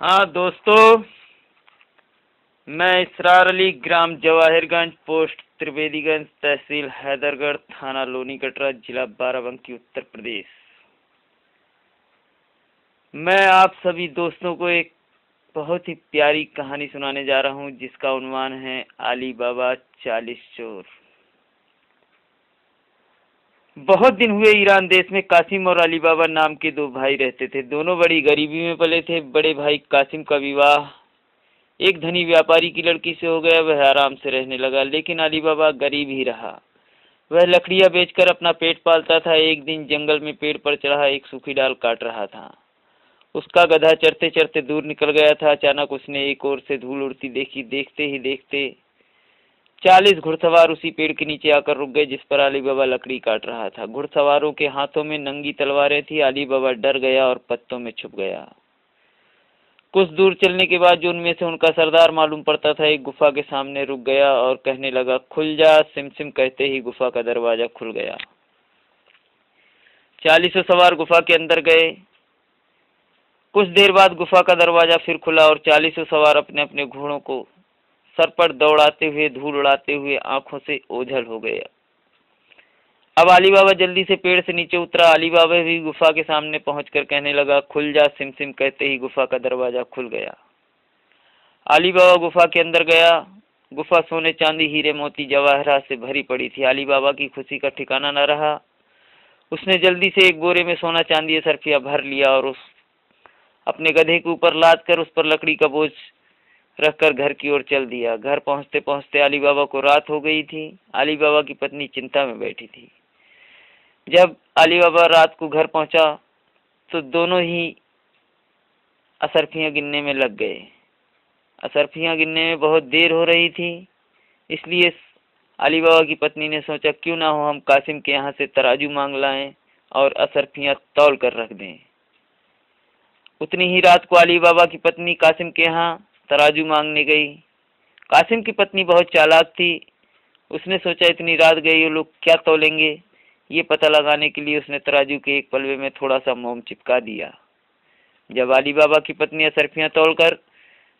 हाँ दोस्तों, मैं इसरार अली, ग्राम जवाहिरगंज, पोस्ट त्रिवेदीगंज, तहसील हैदरगढ़, थाना लोनी कटरा, जिला बाराबंकी, उत्तर प्रदेश। मैं आप सभी दोस्तों को एक बहुत ही प्यारी कहानी सुनाने जा रहा हूँ, जिसका उन्वान है अली बाबा 40 चोर। बहुत दिन हुए ईरान देश में कासिम और अली बाबा नाम के दो भाई रहते थे। दोनों बड़ी गरीबी में पले थे। बड़े भाई कासिम का विवाह एक धनी व्यापारी की लड़की से हो गया। वह आराम से रहने लगा, लेकिन अली बाबा गरीब ही रहा। वह लकड़ियां बेचकर अपना पेट पालता था। एक दिन जंगल में पेड़ पर चढ़ा एक सूखी डाल काट रहा था। उसका गधा चढ़ते चढ़ते दूर निकल गया था। अचानक उसने एक ओर से धूल उड़ती देखी। देखते ही देखते 40 घुड़सवार उसी पेड़ के नीचे आकर रुक गए, जिस पर अली बाबा लकड़ी काट रहा था। घुड़सवारों के हाथों में नंगी तलवारें थी। अली बाबा डर गया और पत्तों में छुप गया। कुछ दूर चलने के बाद जो उनमें से उनका सरदार मालूम पड़ता था, एक गुफा के सामने रुक गया और कहने लगा, खुल जा। सिम सिम कहते ही गुफा का दरवाजा खुल गया। 40 सवार गुफा के अंदर गए। कुछ देर बाद गुफा का दरवाजा फिर खुला और 40 सवार अपने अपने घोड़ों को सर पर दौड़ाते हुए, धूल उड़ाते हुए आंखों से ओझल हो गए। अब अली बाबा जल्दी से पेड़ से नीचे उतरा। अली बाबा भी गुफा के सामने पहुंचकर कहने लगा, खुल जा। सिम सिम कहते ही गुफा का दरवाजा खुल गया। अली बाबा गुफा के अंदर गया। गुफा सोने, चांदी, हीरे, मोती, जवाहरात से भरी पड़ी थी। अली बाबा की खुशी का ठिकाना न रहा। उसने जल्दी से एक बोरे में सोना, चांदी, सरफिया भर लिया और उस अपने गधे के ऊपर लाद कर उस पर लकड़ी का बोझ रखकर घर की ओर चल दिया। घर पहुंचते पहुंचते अली बाबा को रात हो गई थी। अली बाबा की पत्नी चिंता में बैठी थी। जब अली बाबा रात को घर पहुंचा तो दोनों ही असरफियां गिनने में लग गए। असरफियां गिनने में बहुत देर हो रही थी, इसलिए अली बाबा की पत्नी ने सोचा, क्यों ना हो हम कासिम के यहाँ से तराजू मांग लाएं और असरफियां तौल कर रख दें। उतनी ही रात को अली बाबा की पत्नी कासिम के यहाँ तराजू मांगने गई। कासिम की पत्नी बहुत चालाक थी। उसने सोचा, इतनी रात गई, ये लोग क्या तौलेंगे। ये पता लगाने के लिए उसने तराजू के एक पलवे में थोड़ा सा मोम चिपका दिया। जब अली बाबा की पत्नी असरफियां तौलकर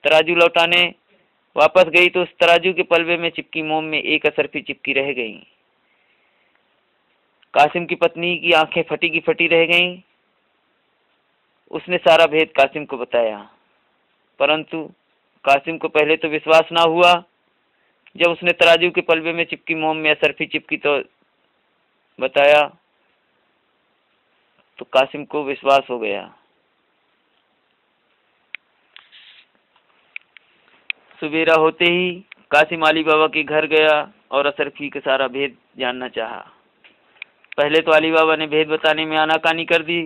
तराजू लौटाने वापस गई तो उस तराजू के पलवे में चिपकी मोम में एक असरफी चिपकी रह गई। कासिम की पत्नी की आंखें फटी की फटी रह गईं। उसने सारा भेद कासिम को बताया, परंतु कासिम को पहले तो विश्वास ना हुआ। जब उसने तराजू के पलवे में चिपकी मोम में असरफी चिपकी तो बताया तो कासिम को विश्वास हो गया। सुबेरा होते ही कासिम अली बाबा के घर गया और असरफी का सारा भेद जानना चाहा। पहले तो अली बाबा ने भेद बताने में आनाकानी कर दी,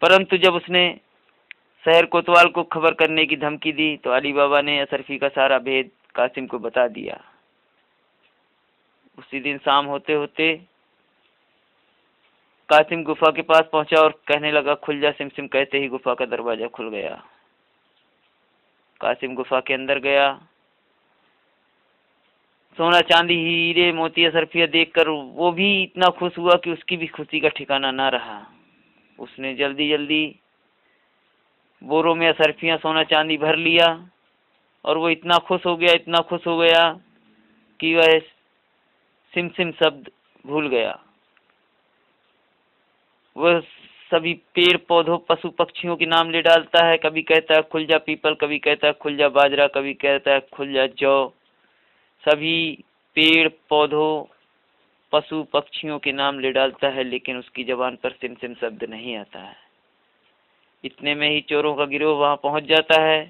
परंतु जब उसने शहर कोतवाल को खबर करने की धमकी दी तो अली बाबा ने असरफी का सारा भेद कासिम को बता दिया। उसी दिन शाम होते होते कासिम गुफा के पास पहुंचा और कहने लगा, खुल जा। सिम सिम कहते ही गुफा का दरवाजा खुल गया। कासिम गुफा के अंदर गया। सोना, चांदी, हीरे, मोती, असरफिया देखकर वो भी इतना खुश हुआ कि उसकी भी खुशी का ठिकाना ना रहा। उसने जल्दी जल्दी बोरों में असरफियां, सोना, चांदी भर लिया और वो इतना खुश हो गया, इतना खुश हो गया कि वह सिम सिम शब्द भूल गया। वह सभी पेड़ पौधों, पशु पक्षियों के नाम ले डालता है। कभी कहता है खुल जा पीपल, कभी कहता है खुल जा बाजरा, कभी कहता है खुल जा जौ। सभी पेड़ पौधों, पशु पक्षियों के नाम ले डालता है, लेकिन उसकी जबान पर सिम सिम शब्द नहीं आता है। इतने में ही चोरों का गिरोह वहां पहुंच जाता है।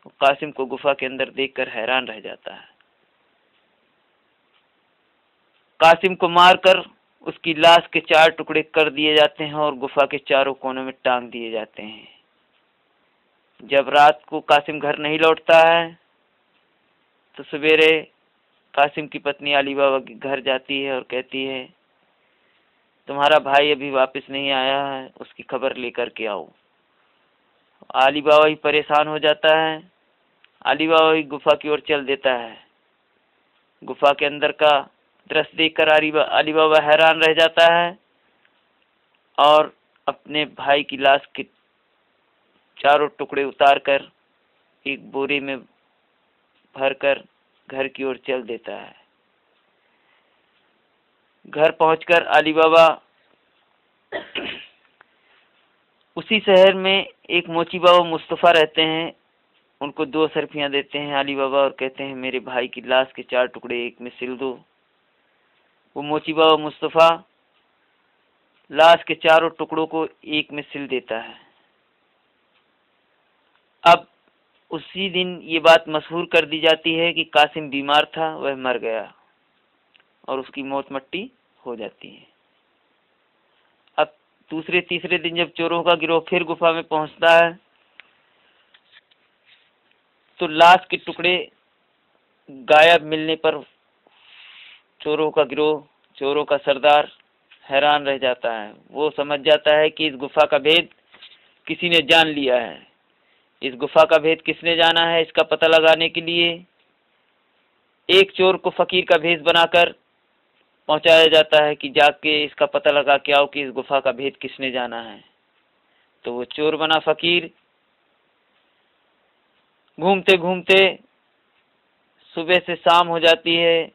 कासिम को गुफा के अंदर देखकर हैरान रह जाता है। कासिम को मारकर उसकी लाश के 4 टुकड़े कर दिए जाते हैं और गुफा के चारों कोनों में टांग दिए जाते हैं। जब रात को कासिम घर नहीं लौटता है तो सवेरे कासिम की पत्नी अली बाबा के घर जाती है और कहती है, तुम्हारा भाई अभी वापस नहीं आया है, उसकी खबर लेकर के आओ। अली बाबा ही परेशान हो जाता है। अली बाबा ही गुफा की ओर चल देता है। गुफा के अंदर का दृश्य देखकर अली बाबा हैरान रह जाता है और अपने भाई की लाश के चारों टुकड़े उतार कर एक बोरे में भरकर घर की ओर चल देता है। घर पहुंचकर अली बाबा उसी शहर में एक मोची बाबा मुस्तफा रहते हैं, उनको 2 सरफियां देते हैं अली बाबा और कहते हैं मेरे भाई की लाश के 4 टुकड़े एक में सिल दो। वो मोची बाबा मुस्तफा लाश के 4 टुकड़ों को एक में सिल देता है। अब उसी दिन ये बात मशहूर कर दी जाती है कि कासिम बीमार था, वह मर गया और उसकी मौत मट्टी हो जाती है। अब दूसरे तीसरे दिन जब चोरों का गिरोह फिर गुफा में पहुंचता है तो लाश के टुकड़े गायब मिलने पर चोरों का गिरोह, चोरों का सरदार हैरान रह जाता है। वो समझ जाता है कि इस गुफा का भेद किसी ने जान लिया है। इस गुफा का भेद किसने जाना है, इसका पता लगाने के लिए एक चोर को फकीर का भेष बनाकर पहुंचाया जाता है कि जाके इसका पता लगा के आओ कि इस गुफा का भेद किसने जाना है। तो वो चोर बना फकीर घूमते घूमते सुबह से शाम हो जाती है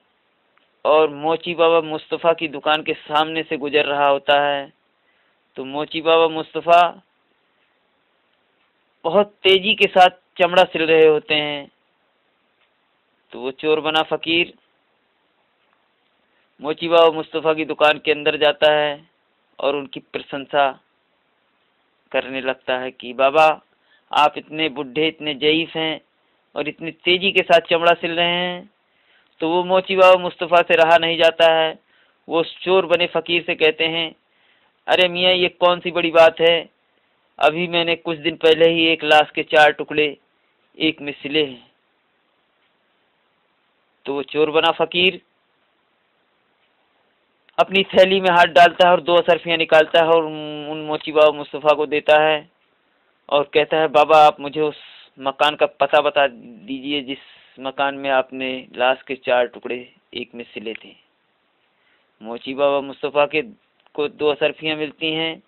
और मोची बाबा मुस्तफा की दुकान के सामने से गुजर रहा होता है। तो मोची बाबा मुस्तफा बहुत तेजी के साथ चमड़ा सिल रहे होते हैं। तो वो चोर बना फकीर मोची बाबा मुस्तफा की दुकान के अंदर जाता है और उनकी प्रशंसा करने लगता है कि बाबा आप इतने बुढ़े, इतने ज़ईफ हैं और इतनी तेजी के साथ चमड़ा सिल रहे हैं। तो वो मोची बाबा मुस्तफा से रहा नहीं जाता है। वो चोर बने फकीर से कहते हैं अरे मियाँ ये कौन सी बड़ी बात है, अभी मैंने कुछ दिन पहले ही एक लाश के 4 टुकड़े एक में सिले हैं। तो वो चोर बना फकीर अपनी थैली में हाथ डालता है और 2 सरफियां निकालता है और उन मोची बाबा मुस्तफा को देता है और कहता है बाबा आप मुझे उस मकान का पता बता दीजिए जिस मकान में आपने लाश के 4 टुकड़े एक में सिले थे। मोची बाबा मुस्तफा के को 2 सरफियां मिलती हैं।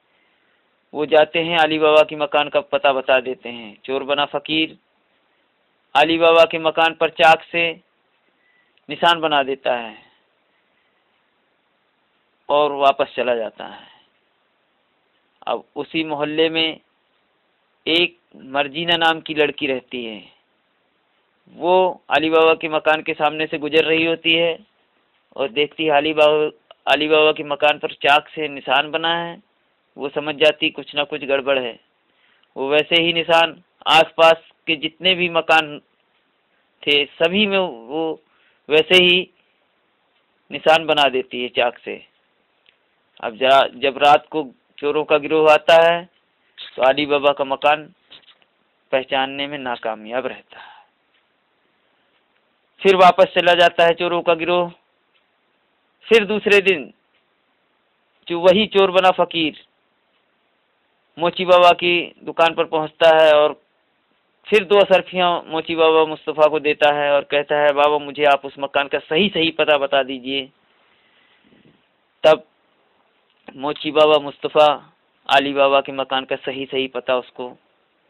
वो जाते हैं अली बाबा के मकान का पता बता देते हैं। चोर बना फकीर अली बाबा के मकान पर चाक से निशान बना देता है और वापस चला जाता है। अब उसी मोहल्ले में एक मर्जीना नाम की लड़की रहती है। वो अली बाबा के मकान के सामने से गुजर रही होती है और देखती है अली बाबा के मकान पर चाक से निशान बना है। वो समझ जाती कुछ ना कुछ गड़बड़ है। वो वैसे ही निशान आसपास के जितने भी मकान थे सभी में वो वैसे ही निशान बना देती है चाक से। अब जब रात को चोरों का गिरोह आता है तो अली बाबा का मकान पहचानने में नाकामयाब रहता है। फिर वापस चला जाता है चोरों का गिरोह। फिर दूसरे दिन जो वही चोर बना फकीर मोची बाबा की दुकान पर पहुंचता है और फिर 2 सरफियां मोची बाबा मुस्तफा को देता है और कहता है बाबा मुझे आप उस मकान का सही पता बता दीजिए। तब मोची बाबा मुस्तफा अली बाबा के मकान का सही पता उसको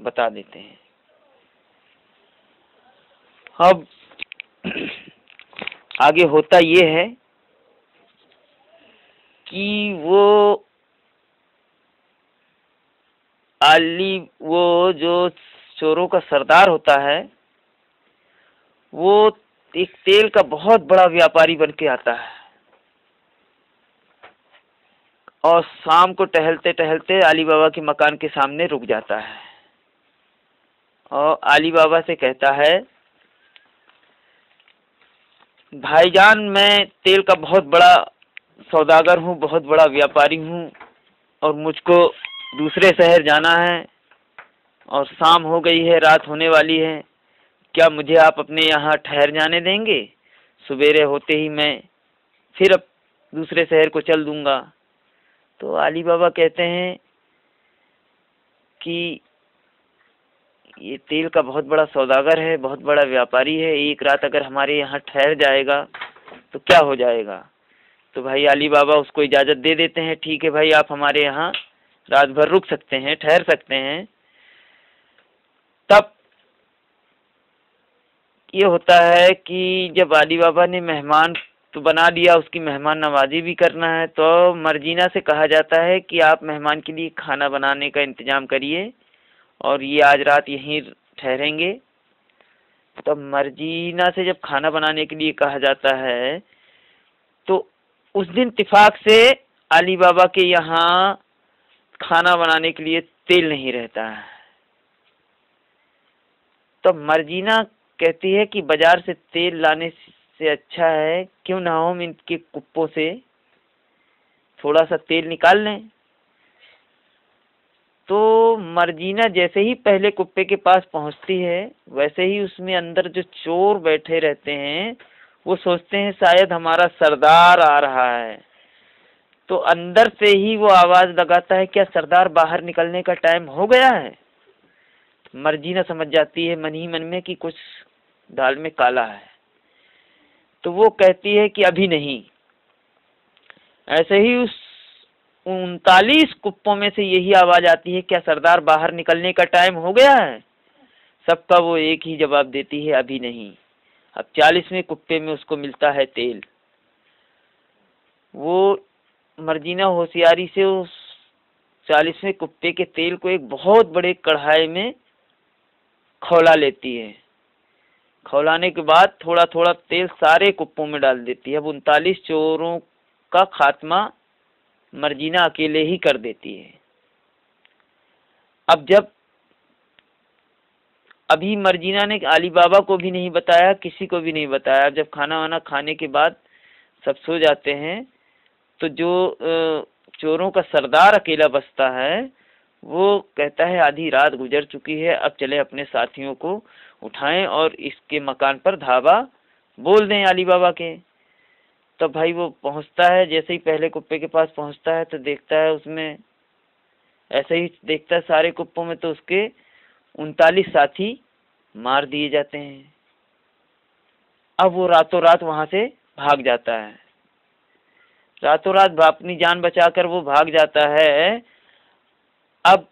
बता देते हैं। अब आगे होता ये है कि वो जो चोरों का सरदार होता है वो एक तेल का बहुत बड़ा व्यापारी बन के आता है और शाम को टहलते टहलते अली बाबा के मकान के सामने रुक जाता है और अली बाबा से कहता है भाईजान मैं तेल का बहुत बड़ा सौदागर हूँ, बहुत बड़ा व्यापारी हूँ और मुझको दूसरे शहर जाना है और शाम हो गई है, रात होने वाली है। क्या मुझे आप अपने यहाँ ठहर जाने देंगे? सवेरे होते ही मैं फिर अब दूसरे शहर को चल दूंगा। तो अली बाबा कहते हैं कि ये तेल का बहुत बड़ा सौदागर है, बहुत बड़ा व्यापारी है, एक रात अगर हमारे यहाँ ठहर जाएगा तो क्या हो जाएगा। तो भाई अली बाबा उसको इजाज़त दे देते हैं, ठीक है भाई आप हमारे यहाँ रात भर रुक सकते हैं, ठहर सकते हैं। तब ये होता है कि जब अली बाबा ने मेहमान तो बना दिया, उसकी मेहमान नवाजी भी करना है, तो मर्जीना से कहा जाता है कि आप मेहमान के लिए खाना बनाने का इंतजाम करिए और ये आज रात यहीं ठहरेंगे। तब मर्जीना से जब खाना बनाने के लिए कहा जाता है तो उस दिन इत्तेफाक से अली बाबा के यहाँ खाना बनाने के लिए तेल नहीं रहता है। तो मर्जीना कहती है कि बाजार से तेल लाने से अच्छा है क्यों ना हम इनके कुप्पों से थोड़ा सा तेल निकाल लें। तो मर्जीना जैसे ही पहले कुप्पे के पास पहुंचती है वैसे ही उसमें अंदर जो चोर बैठे रहते हैं वो सोचते हैं शायद हमारा सरदार आ रहा है, तो अंदर से ही वो आवाज लगाता है, क्या सरदार बाहर निकलने का टाइम हो गया है। मर्जीना समझ जाती है मन ही मन में कि कुछ दाल में काला है, तो वो कहती है कि अभी नहीं। ऐसे ही उस 39 कुप्पों में से यही आवाज आती है, क्या सरदार बाहर निकलने का टाइम हो गया है। सबका वो एक ही जवाब देती है, अभी नहीं। अब 40वें कुप्पे में उसको मिलता है तेल। वो मर्जीना होशियारी से उस 40वें कुप्पे के तेल को एक बहुत बड़े कढ़ाई में खौला लेती है। खौलाने के बाद थोड़ा थोड़ा तेल सारे कुप्पों में डाल देती है। अब 39 चोरों का खात्मा मर्जीना अकेले ही कर देती है। अब जब अभी मर्जीना ने अली बाबा को भी नहीं बताया, किसी को भी नहीं बताया। जब खाना वाना खाने के बाद सब सो जाते हैं तो जो चोरों का सरदार अकेला बचता है वो कहता है आधी रात गुजर चुकी है, अब चले अपने साथियों को उठाएं और इसके मकान पर धावा बोल दें अली बाबा के। तो भाई वो पहुंचता है, जैसे ही पहले कुप्पे के पास पहुंचता है तो देखता है उसमें, ऐसे ही देखता है सारे कुप्पों में तो उसके 39 साथी मार दिए जाते हैं। अब वो रातों रात वहां से भाग जाता है। रातों रात अपनी जान बचाकर वो भाग जाता है। अब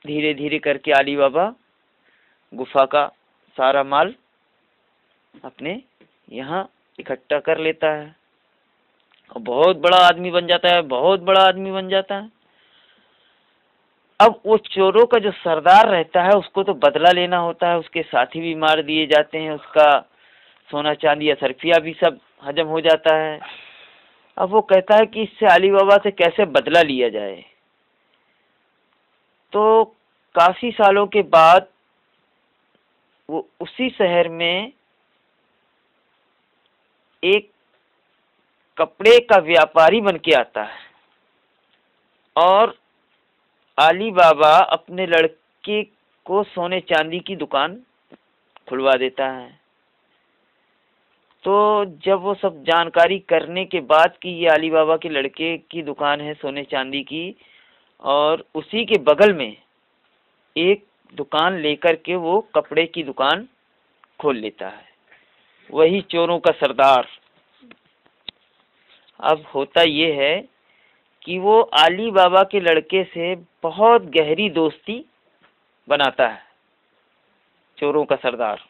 धीरे धीरे करके अली बाबा गुफा का सारा माल अपने यहाँ इकट्ठा कर लेता है और बहुत बड़ा आदमी बन जाता है, बहुत बड़ा आदमी बन जाता है। अब वो चोरों का जो सरदार रहता है उसको तो बदला लेना होता है, उसके साथी भी मार दिए जाते हैं, उसका सोना चांदी असरफिया भी सब हजम हो जाता है। अब वो कहता है कि इससे अली बाबा से कैसे बदला लिया जाए। तो काफी सालों के बाद वो उसी शहर में एक कपड़े का व्यापारी बन के आता है और अली बाबा अपने लड़के को सोने चांदी की दुकान खुलवा देता है। तो जब वो सब जानकारी करने के बाद कि ये अली बाबा के लड़के की दुकान है सोने चांदी की, और उसी के बगल में एक दुकान लेकर के वो कपड़े की दुकान खोल लेता है, वही चोरों का सरदार। अब होता ये है कि वो अली बाबा के लड़के से बहुत गहरी दोस्ती बनाता है, चोरों का सरदार।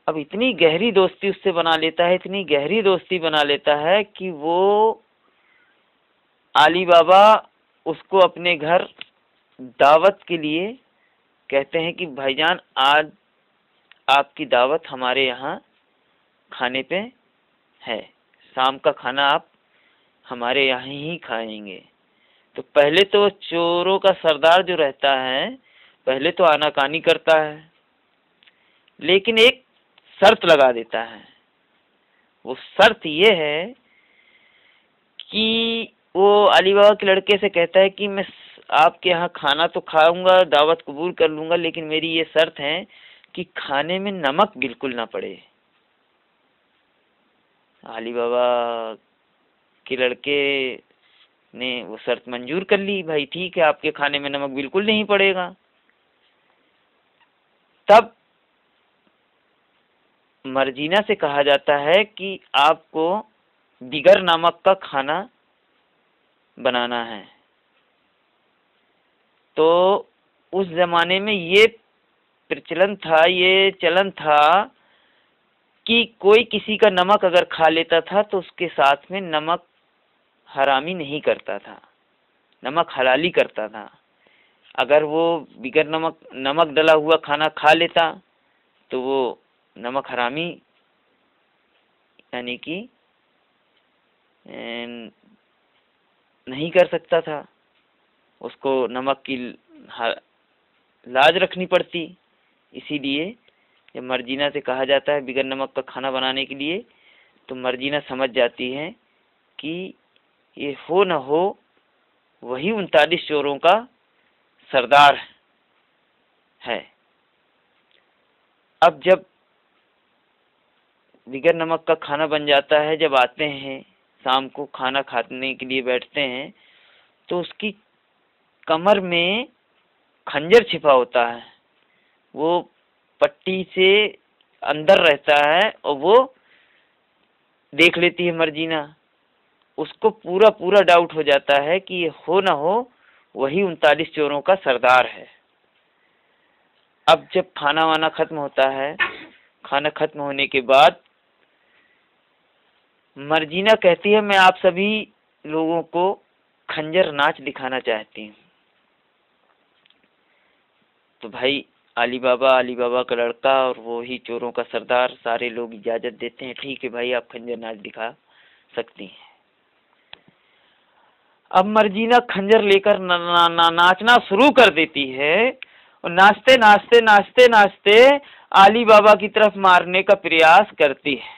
अब इतनी गहरी दोस्ती उससे बना लेता है, इतनी गहरी दोस्ती बना लेता है कि वो अली बाबा उसको अपने घर दावत के लिए कहते हैं कि भाईजान आज आपकी दावत हमारे यहाँ खाने पे है, शाम का खाना आप हमारे यहाँ ही खाएंगे। तो पहले तो चोरों का सरदार जो रहता है पहले तो आनाकानी करता है, लेकिन एक शर्त लगा देता है। वो शर्त ये है कि वो अली बाबा के लड़के से कहता है कि मैं आपके यहाँ खाना तो खाऊंगा, दावत कबूल कर लूंगा, लेकिन मेरी ये शर्त है कि खाने में नमक बिल्कुल ना पड़े। अली बाबा के लड़के ने वो शर्त मंजूर कर ली, भाई ठीक है आपके खाने में नमक बिल्कुल नहीं पड़ेगा। तब मर्जीना से कहा जाता है कि आपको बिगर नमक का खाना बनाना है। तो उस जमाने में ये प्रचलन था, ये चलन था कि कोई किसी का नमक अगर खा लेता था तो उसके साथ में नमक हरामी नहीं करता था, नमक हलाली करता था। अगर वो बिगर नमक डला हुआ खाना खा लेता तो वो नमक हरामी यानी कि नहीं कर सकता था, उसको नमक की लाज रखनी पड़ती। इसीलिए जब मर्जीना से कहा जाता है बिगर नमक का खाना बनाने के लिए, तो मर्जीना समझ जाती है कि ये हो न हो वही 39 चोरों का सरदार है। अब जब बिगर नमक का खाना बन जाता है, जब आते हैं शाम को खाना खाने के लिए बैठते हैं, तो उसकी कमर में खंजर छिपा होता है, वो पट्टी से अंदर रहता है और वो देख लेती है मर्जीना। उसको पूरा पूरा डाउट हो जाता है कि ये हो ना हो वही 39 चोरों का सरदार है। अब जब खाना वाना खत्म होता है, खाना खत्म होने के बाद मर्जीना कहती है मैं आप सभी लोगों को खंजर नाच दिखाना चाहती हूँ। तो भाई अली बाबा का लड़का और वो ही चोरों का सरदार सारे लोग इजाजत देते हैं, ठीक है भाई आप खंजर नाच दिखा सकती हैं। अब मर्जीना खंजर लेकर नाचना शुरू कर देती है और नाचते नाचते नाचते नाचते अली बाबा की तरफ मारने का प्रयास करती है,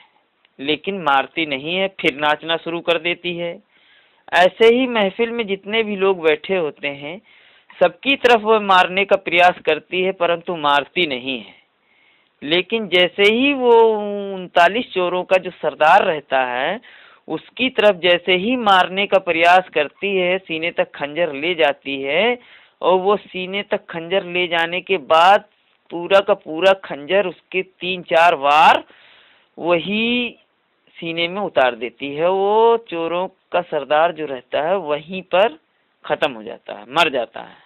लेकिन मारती नहीं है, फिर नाचना शुरू कर देती है। ऐसे ही महफिल में जितने भी लोग बैठे होते हैं सबकी तरफ वह मारने का प्रयास करती है, परंतु मारती नहीं है। लेकिन जैसे ही वो 39 चोरों का जो सरदार रहता है उसकी तरफ जैसे ही मारने का प्रयास करती है, सीने तक खंजर ले जाती है, और वो सीने तक खंजर ले जाने के बाद पूरा का पूरा खंजर उसके 3-4 वार वही सीने में उतार देती है। वो चोरों का सरदार जो रहता है वहीं पर खत्म हो जाता है, मर जाता है।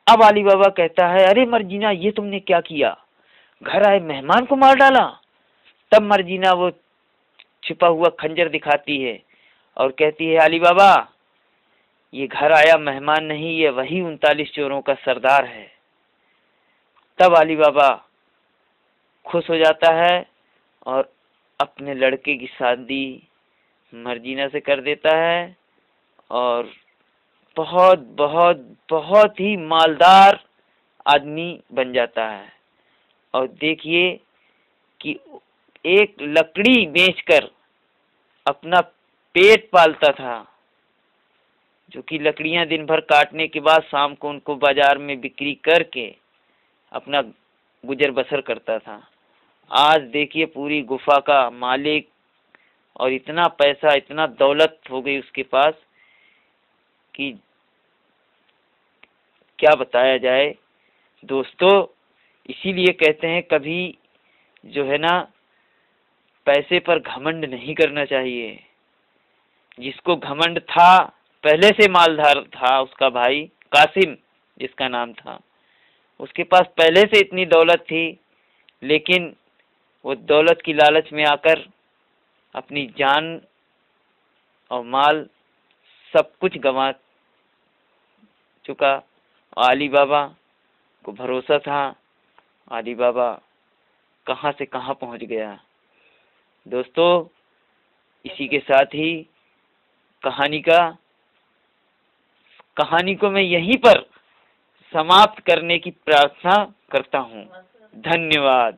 अब अली बाबा कहता है अरे मर्जीना ये तुमने क्या किया, घर आए मेहमान को मार डाला। तब मर्जीना वो छिपा हुआ खंजर दिखाती है और कहती है अली बाबा ये घर आया मेहमान नहीं, ये वही 39 चोरों का सरदार है। तब अली बाबा खुश हो जाता है और अपने लड़के की शादी मर्जीना से कर देता है और बहुत बहुत बहुत ही मालदार आदमी बन जाता है। और देखिए कि एक लकड़ी बेचकर अपना पेट पालता था, जो कि लकड़ियां दिन भर काटने के बाद शाम को उनको बाजार में बिक्री करके अपना गुजर बसर करता था। आज देखिए पूरी गुफा का मालिक और इतना पैसा इतना दौलत हो गई उसके पास कि क्या बताया जाए। दोस्तों इसीलिए कहते हैं कभी जो है ना पैसे पर घमंड नहीं करना चाहिए। जिसको घमंड था, पहले से मालदार था, उसका भाई कासिम जिसका नाम था, उसके पास पहले से इतनी दौलत थी, लेकिन वो दौलत की लालच में आकर अपनी जान और माल सब कुछ गंवा चुका। अली बाबा को भरोसा था, अली बाबा कहाँ से कहाँ पहुँच गया। दोस्तों इसी के साथ ही कहानी को मैं यहीं पर समाप्त करने की प्रार्थना करता हूँ। धन्यवाद।